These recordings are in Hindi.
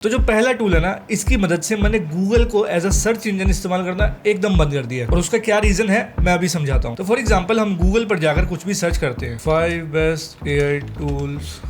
तो जो पहला टूल है ना, इसकी मदद से मैंने गूगल को एज अ सर्च इंजन इस्तेमाल करना एकदम बंद कर दिया है। और उसका क्या रीजन है मैं अभी समझाता हूँ। तो फॉर एग्जांपल हम गूगल पर जाकर कुछ भी सर्च करते हैं, 5 best AI tools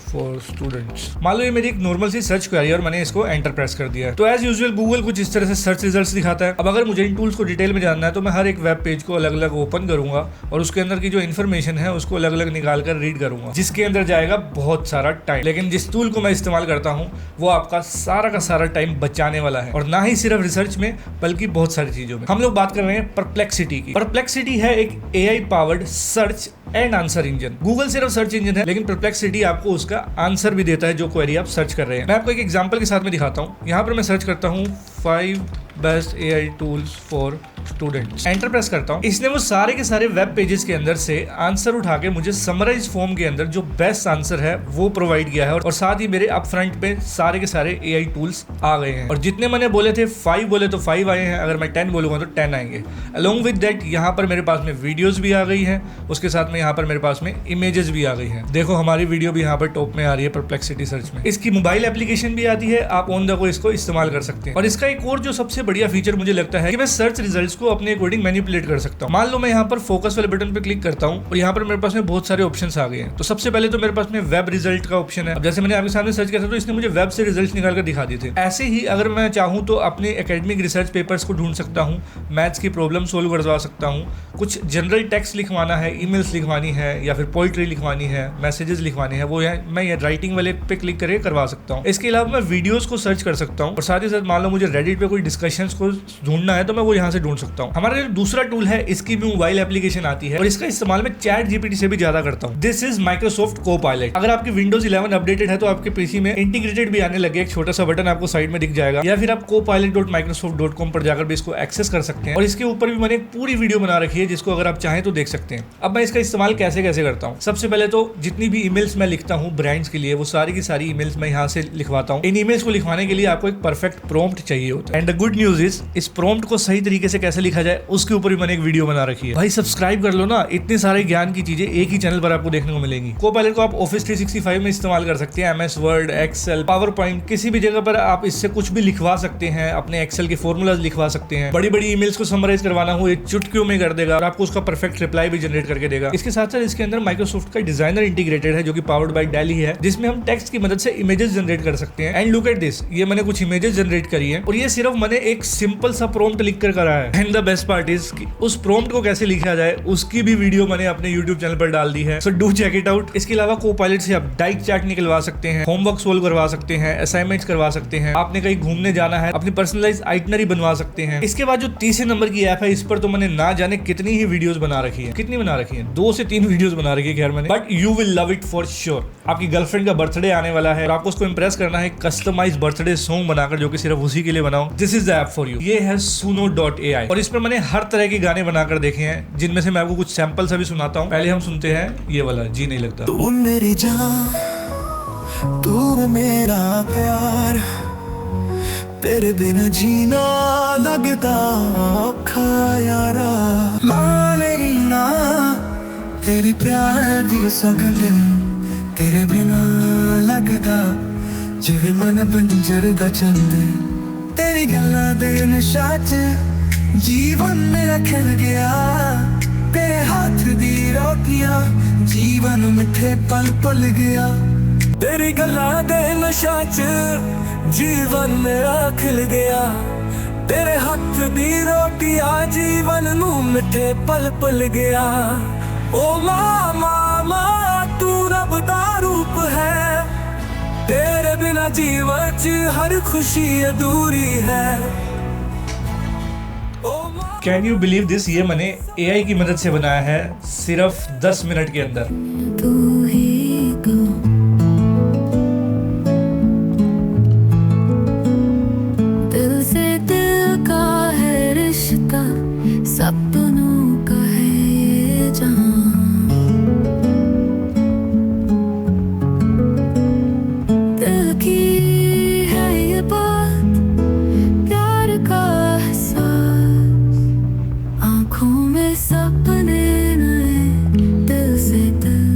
for students. मान लो ये मेरी एक नॉर्मल सी सर्च क्वेरी है और मैंने इसको एंटर प्रेस कर दिया है। तो एज यूजुअल गूगल कुछ इस तरह से सर्च रिजल्ट्स दिखाता है। अब अगर मुझे इन टूल्स को डिटेल में जानना है तो मैं हर एक वेब पेज को अलग अलग ओपन करूंगा और उसके अंदर की जो इन्फॉर्मेशन है उसको अलग अलग निकाल कर रीड करूंगा, जिसके अंदर जाएगा बहुत सारा टाइम। लेकिन जिस टूल को मैं इस्तेमाल करता हूँ वो आपका सारा का सारा टाइम बचाने वाला है, और ना ही सिर्फ रिसर्च में बल्कि बहुत सारी चीजों में। हम लोग बात कर रहे हैं परप्लेक्सिटी की। परप्लेक्सिटी है एक AI powered search and answer engine. Google सिर्फ सर्च इंजन है, लेकिन परप्लेक्सिटी आपको उसका आंसर भी देता है जो क्वेरी आप सर्च कर रहे हैं। मैं आपको एक एग्जांपल के साथ में दिखाता हूं। यहां पर मैं सर्च करता हूं 5 best AI tools for students, enter press करता हूं। इसने वो सारे के सारे वेब पेजेस के अंदर से आंसर उठा के मुझे समराइज फॉर्म के अंदर जो बेस्ट आंसर है वो प्रोवाइड किया है, और साथ ही मेरे अप फ्रंट पे सारे के सारे AI टूल्स आ गए हैं। और जितने मैंने बोले थे 5 बोले तो 5 आए हैं, अगर मैं 10 बोलूंगा तो 10 आएंगे। अलोंग विद दैट यहाँ पर मेरे पास में वीडियोस भी आ गई है, उसके साथ में यहाँ पर मेरे पास में इमेजेस भी आ गई है। देखो हमारी वीडियो भी यहाँ पर टॉप में आ रही है परप्लेक्सिटी सर्च में। इसकी मोबाइल एप्लीकेशन भी आती है, आप ऑन द गो इसको इस्तेमाल कर सकते हैं। और इसका एक और जो सबसे बढ़िया फीचर मुझे लगता है कि मैं सर्च रिजल्ट्स को अपने अकॉर्डिंग मैनिपुलेट कर सकता हूं। मान लो मैं यहाँ पर फोकस वाले बटन पे क्लिक करता हूं और यहाँ पर मेरे पास में बहुत सारे ऑप्शंस आ गए हैं। तो सबसे पहले तो मेरे पास में वेब रिजल्ट का ऑप्शन है। अब जैसे मैंने आपके सामने सर्च किया था तो इसने मुझे वेब से रिजल्ट निकाल कर दिखा दिए थे। ऐसे ही अगर मैं चाहूँ तो अपने एकेडमिक रिसर्च पेपर्स को ढूंढ सकता हूँ, मैथ्स की प्रॉब्लम सोल्व करवा सकता हूँ, कुछ जनरल टेक्स्ट लिखवाना है, ईमेल्स लिखवानी है या फिर पोइट्री लिखवानी है, मैसेजेस लिखवाने हैं, वो मैं ये राइटिंग वाले पे क्लिक करके करवा सकता हूँ। इसके अलावा मैं वीडियोस को सर्च कर सकता हूँ, और साथ ही साथ मान लो मुझे रेडिट पे कोई डिस्कशंस को ढूंढना है तो मैं वो यहाँ से ढूंढ सकता हूँ। हमारा जो दूसरा टूल है इसकी भी मोबाइल एप्लीकेशन आती है, और इसका इस्तेमाल मैं चैट GPT से भी ज्यादा करता हूँ। This is Microsoft Copilot. अगर आपकी विंडोज 11 अपडेटेड है तो आपके पीसी में इंटीग्रेटेड भी आने लगे, एक छोटा सा बटन आपको साइड में दिख जाएगा, या फिर आप copilot.microsoft.com पर जाकर भी इसको एक्सेस कर सकते हैं। और इसके ऊपर भी मैंने एक पूरी वीडियो बना रखी है जिसको अगर आप चाहें तो देख सकते हैं। अब मैं इसका इस्तेमाल कैसे कैसे करता हूँ। सबसे पहले तो जितनी भी ईमेल्स मैं लिखता हूँ ब्रांड्स के लिए, वो सारी की सारी ईमेल्स मैं यहाँ से लिखवाता हूँ। इन ईमेल्स को लिखवाने के लिए आपको एक परफेक्ट प्रॉम्प्ट चाहिए होता है। And the good news is इस प्रॉम्प्ट को सही तरीके से कैसे लिखा जाए उसके ऊपर भी मैंने एक वीडियो बना रखी है। भाई सब्सक्राइब कर लो ना, इतने सारे ज्ञान की चीजें एक ही चैनल पर आपको देखने को मिलेंगी। कोपायलट को आप ऑफिस 365 में इस्तेमाल कर सकते हैं, MS Word, Excel, PowerPoint, किसी भी जगह पर आप इससे कुछ भी लिखवा सकते हैं, अपने एक्सेल के फॉर्मूलाज लिखवा सकते हैं। बड़ी बड़ी ईमेल्स को समराइज करवाना हो ये चुटकियों में कर देगा और आपको उसका परफेक्ट रिप्लाई भी जनरेट करके देगा। इसके साथ साथ इसके अंदर माइक्रोसॉफ्ट का डिजाइनर इंटीग्रेटेड है जो कि पावर्ड बाय डेली है, जिसमें हम टेक्स्ट की मदद से इमेजेस जनरेट कर सकते हैं। एंड लुक एट दिस, ये मैंने कुछ इमेजेस जनरेट करी है और ये सिर्फ मैंने एक सिंपल सा प्रॉम्प्ट लिख कर करा है। And the best part is उस प्रॉम्प्ट को कैसे लिखा जाए उसकी भी वीडियो मैंने अपने YouTube चैनल पर डाल दी है, so do check it out. इसके अलावा कोपायलट से आप डाइट चार्ट निकलवा सकते हैं, होमवर्क सोल्व करवा सकते हैं, असाइनमेंट्स करवा सकते हैं, आपने कहीं घूमने जाना है अपनी पर्सनलाइज्ड आइटनरी बनवा सकते हैं। इसके बाद जो तीसरे नंबर की ऐप है इस पर तो मैंने ना जाने कितनी ही वीडियोस बना रखी है। कितनी बना रखी है? 2 से 3 वीडियोस बना रखी है खैर मैंने, but you will love it for sure. आपकी गर्लफ्रेंड का बर्थडे आने वाला है और आपको उसको इंप्रेस करना है कस्टमाइज बर्थडे सॉन्ग बनाकर जो कि सिर्फ उसी के लिए बनाओ। This is the app for you. ये है suno.ai और इस पर मैंने हर तरह के गाने बनाकर देखे हैं, जिनमें से मैं आपको कुछ सैंपल्स अभी सुनाता हूँ। पहले हम सुनते हैं ये वाला, जी नहीं लगता। तू मेरी जान, तू मेरा प्यार, तेरे बिना जीना लगता औखा यारा। मानेगी ना तेरी प्यार दी सगल, तेरे बिना लगता जिवे मन बंजर दा चंद। तेरी गल्ला दे नशा च जीवन मेरा खिल गया, तेरे हाथ दी रोटियां जीवन मिठे पल पल गया। तेरी गल्ला दे नशा च जीवन मेरा खिल गया, तेरे हाथ दी रोटियां जीवन नू मिठे पल पल गया। ओ मामा तू रब दा रूप है, तेरे बिना जीवन च हर खुशी अधूरी है। कैन यू बिलीव दिस, ये मैंने AI की मदद से बनाया है सिर्फ 10 मिनट के अंदर। तू ही को दिल से दिल का है रिश्ता, सपनों का है ये जहां। दिल की है ये बात, प्यार का एहसास, आँखों में सपने नए, दिल से दिल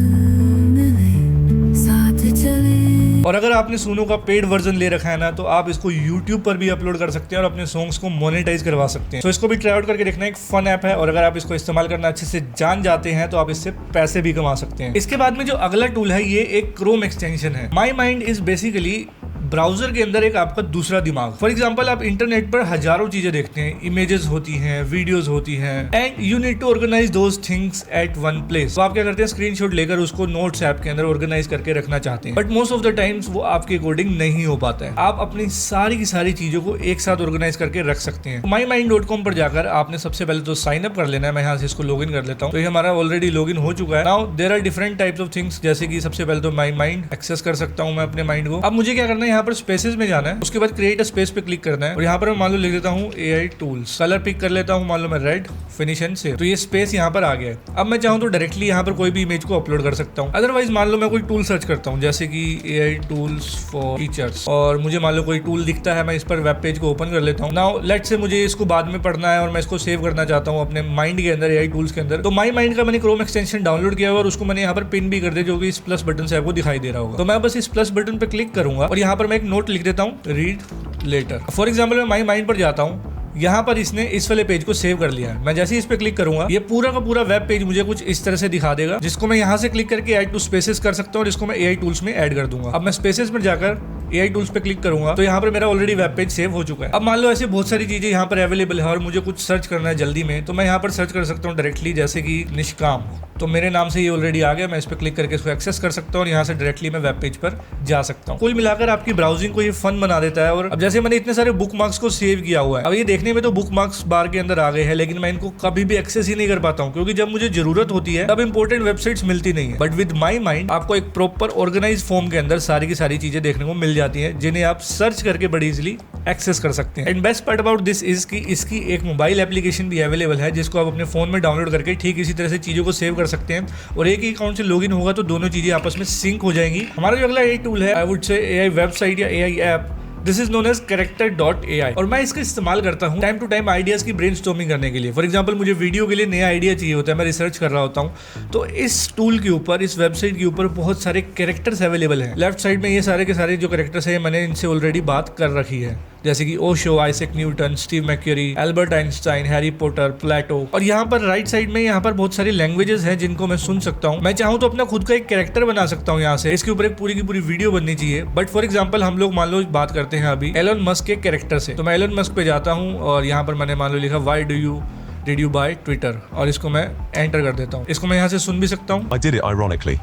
आपने सुनो का पेड वर्जन ले रखा है ना, तो आप इसको YouTube पर भी अपलोड कर सकते हैं और अपने सॉन्ग्स को मोनेटाइज करवा सकते हैं। तो इसको भी ट्राई आउट करके देखना, एक फन ऐप है और अगर आप इसको इस्तेमाल करना अच्छे से जान जाते हैं तो आप इससे पैसे भी कमा सकते हैं। इसके बाद में जो अगला टूल है ये एक क्रोम एक्सटेंशन है। My mind is basically browser के अंदर एक आपका दूसरा दिमाग। फॉर एग्जाम्पल आप इंटरनेट पर हजारों चीजें देखते हैं, इमेजेस होती हैं, वीडियोस होती हैं, and you need to organise those things at one place. तो आप क्या करते हैं, स्क्रीनशॉट लेकर उसको नोट्स ऐप के अंदर ऑर्गेनाइज करके रखना चाहते हैं, but most of the times वो आपके अकॉर्डिंग नहीं हो पाता है। आप अपनी सारी की सारी चीजों को एक साथ ऑर्गेनाइज करके रख सकते हैं। mymind.com पर जाकर आपने सबसे पहले तो साइन अप कर लेना है। मैं यहाँ से इसको लॉगिन कर लेता हूँ, तो ये हमारा ऑलरेडी लॉगिन हो चुका है। Now there are different types of things, जैसे कि सबसे पहले तो माई माइंड एक्सेस कर सकता हूँ मैं अपने माइंड को। अब मुझे क्या करना है, यहाँ पर स्पेसेस में जाना है, उसके बाद क्रिएट अ स्पेस पे क्लिक करना है और यहाँ पर मैं मान लो लिख देता हूँ AI टूल्स, कलर पिक कर लेता हूँ, मान लो मैं रेड, फिनिश एंड सेव। तो ये स्पेस यहाँ पर आ गया है। अब मैं चाहूँ तो डायरेक्टली यहाँ पर कोई भी इमेज को अपलोड कर सकता हूँ। अदरवाइज मान लो मैं कोई टूल सर्च करता हूँ, जैसे कि AI टूल्स फॉर टीचर्स, और मुझे मान लो कोई टूल दिखता है, मैं इस पर वेब पेज को ओपन कर लेता हूँ। नाउ लेट्स से मुझे इसको बाद में पढ़ना है और मैं इसको सेव करना चाहता हूँ अपने माइंड के अंदर, AI टूल्स के अंदर। तो माई माइंड का मैंने क्रोम एक्सटेंशन डाउनलोड किया हुआ और उसको मैंने यहाँ पर पिन भी कर दिया, जो कि इस प्लस बटन से आपको दिखाई दे रहा होगा। तो मैं बस इस प्लस बटन पर क्लिक करूंगा और यहाँ पर मैं एक नोट लिख देता हूँ, रीड लेटर। फॉर एग्जाम्पल मैं माई माइंड पर जाता हूँ, यहाँ पर इसने इस वाले पेज को सेव कर लिया है। मैं जैसे ही इस पे क्लिक करूंगा ये पूरा का पूरा वेब पेज मुझे कुछ इस तरह से दिखा देगा, जिसको मैं यहाँ से क्लिक करके ऐड टू स्पेसेस कर सकता हूँ और इसको मैं AI टूल्स में ऐड कर दूंगा। अब मैं स्पेसेस में जाकर AI टूल्स पे क्लिक करूंगा तो यहाँ पर मेरा ऑलरेडी वेब पेज सेव हो चुका है। अब मान लो ऐसे बहुत सारी चीजें यहाँ पर अवेलेबल है और मुझे कुछ सर्च करना है जल्दी में, तो मैं यहाँ पर सर्च कर सकता हूँ डायरेक्टली, जैसे कि निष्काम। तो मेरे नाम से ये ऑलरेडी आ गया, मैं इस पर क्लिक करके इसको एक्सेस कर सकता हूँ और यहाँ से डायरेक्टली मैं वेब पेज पर जा सकता हूँ। कुल मिलाकर आपकी ब्राउजिंग को ये फन बना देता है। और अब जैसे मैंने इतने सारे बुक मार्क्स को सेव किया हुआ है, अब ये देखने में तो बुक मार्क्स बार के अंदर आ गए हैं, लेकिन मैं इनको कभी भी एक्सेस ही नहीं कर पाता हूँ, क्योंकि जब मुझे जरूरत होती है तब इंपॉर्टेंट वेबसाइट्स मिलती नहीं है। बट विद माई माइंड आपको एक प्रॉपर ऑर्गेनाइज फॉर्म के अंदर सारी की सारी चीजें देखने को मिल जाती हैं, जिन्हें आप सर्च करके बड़ी इजीली एक्सेस कर सकते हैं। And best part about this is कि इसकी एक मोबाइल एप्लीकेशन भी अवेलेबल है, जिसको आप अपने फोन में डाउनलोड करके ठीक इसी तरह से चीजों को सेव कर सकते हैं और एक ही अकाउंट से लॉगिन होगा तो दोनों चीजें आपस में सिंक हो जाएंगी। हमारा जो अगला AI टूल है, I would say AI website या AI app, this is known as character.ai, और मैं इसका इस्तेमाल करता हूँ टाइम टू टाइम आइडियाज की ब्रेनस्टॉर्मिंग करने के लिए। फॉर एग्जांपल मुझे वीडियो के लिए नया आइडिया चाहिए होता है, मैं रिसर्च कर रहा होता हूँ, तो इस टूल के ऊपर, इस वेबसाइट के ऊपर बहुत सारे कैरेक्टर्स अवेलेबल हैं। लेफ्ट साइड में ये सारे के सारे जो कैरेक्टर्स हैं मैंने इनसे ऑलरेडी बात कर रखी है, जैसे कि ओशो, आइजैक न्यूटन, स्टीव मैक्यूरी, Albert Einstein, Harry Potter, Plato. और यहाँ पर राइट साइड में यहाँ पर बहुत सारी लैंग्वेजेस हैं जिनको मैं सुन सकता हूँ। मैं चाहूँ तो अपना खुद का एक कैरेक्टर बना सकता हूँ यहाँ से। इसके ऊपर एक पूरी की पूरी वीडियो बननी चाहिए। बट फॉर एग्जाम्पल हम लोग मान लो बात करते हैं अभी एलन मस्क के कैरेक्टर से, तो मैं एलन मस्क पे जाता हूँ और यहाँ पर मैंने मान लो लिखा why did you buy Twitter, और इसको मैं एंटर कर देता हूँ। इसको मैं यहाँ से सुन भी सकता हूँ। I did it ironically.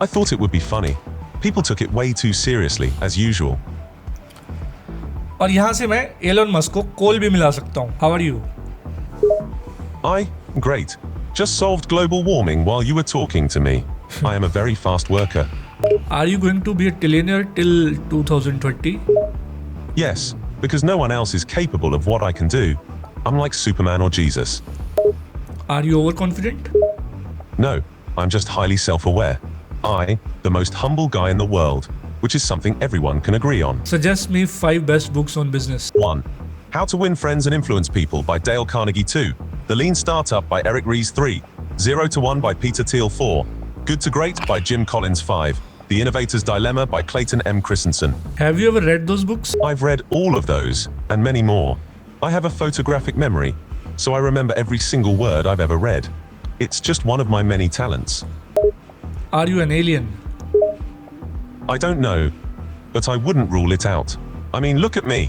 I thought it would be funny. People took it way too seriously, as usual. और यहाँ से मैं एलन मस्क को कॉल भी मिला सकता हूँ। How are you? Great. Just solved global warming while you were talking to me. I am a very fast worker. Are you going to be a trillionaire till 2020? Yes, because no one else is capable of what I can do. I'm like Superman or Jesus. Are you overconfident? No, I'm just highly self-aware. I, the most humble guy in the world, which is something everyone can agree on. Suggest me 5 best books on business. 1. How to Win Friends and Influence People by Dale Carnegie. 2. The Lean Startup by Eric Ries. 3. 0 to 1 by Peter Thiel. 4. Good to Great by Jim Collins. 5. The Innovator's Dilemma by Clayton M. Christensen. Have you ever read those books? I've read all of those, and many more. I have a photographic memory, so I remember every single word I've ever read. It's just one of my many talents. Are you an alien? I don't know, but I wouldn't rule it out. I mean, look at me.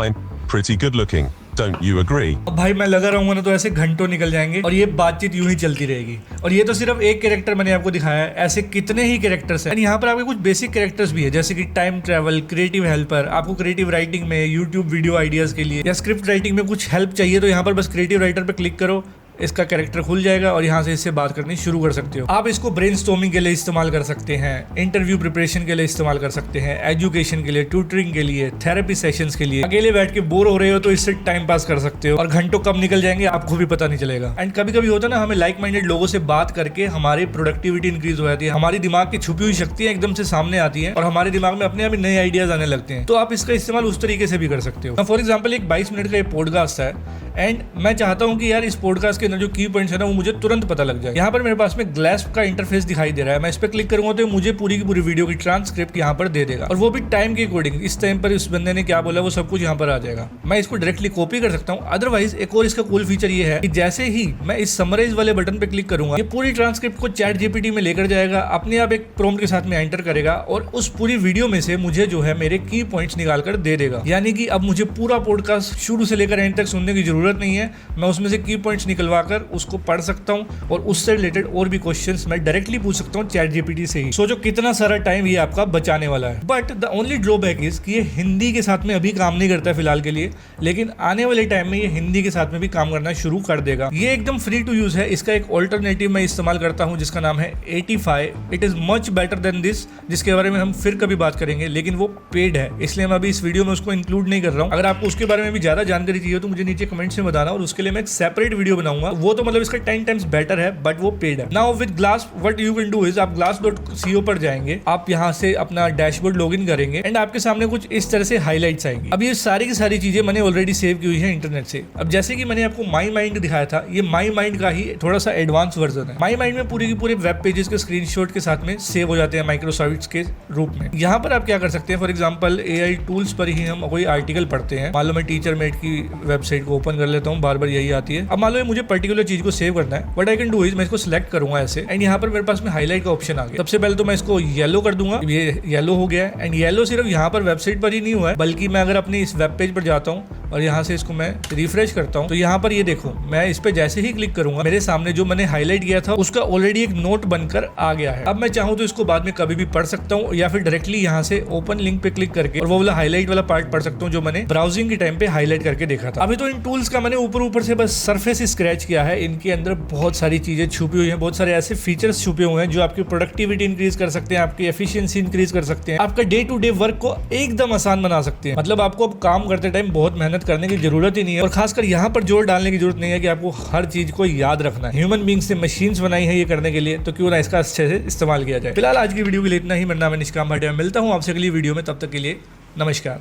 I'm pretty good looking. Don't you agree? अब भाई मैं लगा रहूंगा ना तो ऐसे घंटों निकल जाएंगे और ये बातचीत यूं ही चलती रहेगी। और ये तो सिर्फ एक कैरेक्टर मैंने आपको दिखाया है, ऐसे कितने ही कैरेक्टर्स हैं। यहाँ पर आपके कुछ बेसिक कैरेक्टर्स भी है, जैसे कि टाइम ट्रैवल, क्रिएटिव हेल्पर। आपको क्रिएटिव राइटिंग में, यूट्यूब वीडियो आइडियाज के लिए या स्क्रिप्ट राइटिंग में कुछ हेल्प चाहिए तो यहाँ पर बस क्रिएटिव राइटर पे क्लिक करो, इसका कैरेक्टर खुल जाएगा और यहाँ से इससे बात करनी शुरू कर सकते हो। आप इसको ब्रेनस्टॉर्मिंग के लिए इस्तेमाल कर सकते हैं, इंटरव्यू प्रिपरेशन के लिए इस्तेमाल कर सकते हैं, एजुकेशन के लिए, ट्यूटरिंग के लिए, थेरेपी सेशंस के लिए। अकेले बैठ के बोर हो रहे हो तो इससे टाइम पास कर सकते हो और घंटों कब निकल जाएंगे आपको भी पता नहीं चलेगा। एंड कभी कभी होता है ना, हमें लाइक माइंडेड लोगों से बात करके हमारी प्रोडक्टिविटी इंक्रीज हो जाती है, हमारी दिमाग की छुपी हुई शक्तियां एकदम से सामने आती है और हमारे दिमाग में अपने आप ही नए आइडियाज आने लगते हैं। तो आप इसका इस्तेमाल उस तरीके से भी कर सकते हो। फॉर एग्जाम्पल एक 22 मिनट का ये पॉडकास्ट है एंड मैं चाहता हूँ कि यार इस पॉडकास्ट के के अंदर जो की पॉइंट्स है ना वो मुझे तुरंत पता लग जाए। यहाँ पर मेरे पास में ग्लैस्प का इंटरफेस दिखाई दे रहा है, मैं इस पर क्लिक करूंगा तो मुझे पूरी की पूरी वीडियो की ट्रांसक्रिप्ट यहाँ पर दे देगा, और वो भी टाइम के अकॉर्डिंग। इस टाइम पर इस बंदे ने क्या बोला वो सब कुछ यहाँ पर आ जाएगा। मैं इसको डायरेक्टली कॉपी कर सकता हूँ। अदरवाइज एक और इसका कूल फीचर ये है कि जैसे ही मैं इस समराइज वाले बटन पे क्लिक करूंगा, ये पूरी ट्रांसक्रिप्ट को चैट जीपीटी में लेकर जाएगा, अपने आप एक प्रॉम्प्ट के साथ में एंटर करेगा और उस पूरी वीडियो में से मुझे जो है मेरे की पॉइंट्स निकाल कर दे देगा। यानी कि अब मुझे पूरा पॉडकास्ट शुरू से लेकर एंड तक सुनने की जरूरत नहीं है, मैं उसमें से की पॉइंट्स निकलवा कर उसको पढ़ सकता हूँ और उससे रिलेटेड और भी क्वेश्चंस मैं डायरेक्टली पूछ सकता हूँ चैट जीपीटी से ही। सोचो कितना सारा टाइम ये आपका बचाने वाला है। But the only drawback is कि ये हिंदी के साथ में अभी काम नहीं करता है फिलहाल के लिए, लेकिन आने वाले टाइम में ये हिंदी के साथ में भी काम करना शुरू कर देगा। ये एकदम फ्री टू यूज है। इसका एक ऑल्टरनेटिव मैं इस्तेमाल करता हूँ जिसका नाम है 85। It is much better than this, जिसके बारे में हम फिर कभी बात करेंगे, लेकिन वो पेड है, इसलिए मैं अभी इस वीडियो में उसको इंक्लूड नहीं कर रहा हूँ। अगर आपको उसके बारे में भी ज्यादा जानकारी चाहिए तो मुझे नीचे कमेंट्स में बताना, और उसके लिए मैं एक सेपरेट वीडियो बनाऊंगा। वो तो मतलब इसका 10 टाइम्स बेटर है, बट वो पेड है। Now with glass what you can do is, आप glass.co पर जाएंगे, आप यहाँ से अपना डैशबोर्ड लॉगिन करेंगे एंड आपके सामने कुछ इस तरह से हाईलाइट्स आएंगी। अब ये सारी की सारी चीजें मैंने ऑलरेडी सेव की हुई है इंटरनेट से। अब जैसे कि मैंने आपको माई माइंड दिखाया था, ये माई माइंड का ही थोड़ा सा एडवांस वर्जन है। माई माइंड में पूरे के पूरे वेब पेजेस के स्क्रीनशॉट के साथ में सेव हो जाते हैं माइक्रोसर्विस के रूप में। यहाँ पर आप क्या कर सकते हैं, फॉर एग्जांपल एआई टूल्स पर ही हम कोई आर्टिकल पढ़ते हैं। मान लो मैं टीचर मेट की वेबसाइट को ओपन कर लेता हूँ, बार बार यही आती है। अब मान लो मुझे पर्टिकुलर चीज को सेव करना है, what I can do is मैं इसको सिलेक्ट करूंगा ऐसे, एंड यहाँ पर मेरे पास में हाईलाइट का ऑप्शन आ गया। सबसे पहले तो मैं इसको येलो कर दूंगा, ये येलो हो गया है। एंड येलो सिर्फ यहाँ पर वेबसाइट पर ही नहीं हुआ है, बल्कि मैं अगर अपनी इस वेब पेज पर जाता हूँ और यहाँ से इसको मैं रिफ्रेश करता हूँ तो यहाँ पर ये देखो, मैं इस पे जैसे ही क्लिक करूंगा मेरे सामने जो मैंने हाईलाइट किया था उसका ऑलरेडी एक नोट बनकर आ गया है। अब मैं चाहूँ तो इसको बाद में कभी भी पढ़ सकता हूँ, या फिर डायरेक्टली यहाँ से ओपन लिंक पे क्लिक करके और वो वाला हाईलाइट वाला पार्ट पढ़ सकता हूँ जो मैंने ब्राउजिंग के टाइम पे हाईलाइट करके देखा था। अभी तो इन टूल्स का मैंने ऊपर से बस सरफेस स्क्रैच किया है, इनके अंदर बहुत सारी चीजें छुपी हुई है, बहुत सारे ऐसे फीचर्स छुपे हुए हैं जो आपकी प्रोडक्टिविटी इंक्रीज कर सकते हैं, आपकी एफिशिएंसी इंक्रीज कर सकते हैं, आपका डे टू डे वर्क को एकदम आसान बना सकते हैं। मतलब आपको अब काम करते टाइम बहुत मेहनत करने की जरूरत ही नहीं है, और खासकर यहाँ पर जोर डालने की जरूरत नहीं है कि आपको हर चीज को याद रखना है। ह्यूमन बीइंग्स ने मशीन्स बनाई है ये करने के लिए, तो क्यों ना इसका अच्छे से इस्तेमाल किया जाए। फिलहाल आज की वीडियो के लिए इतना ही। मेरा नाम है निष्काम भाटिया, मिलता हूँ आपसे अगली वीडियो में, तब तक के लिए नमस्कार।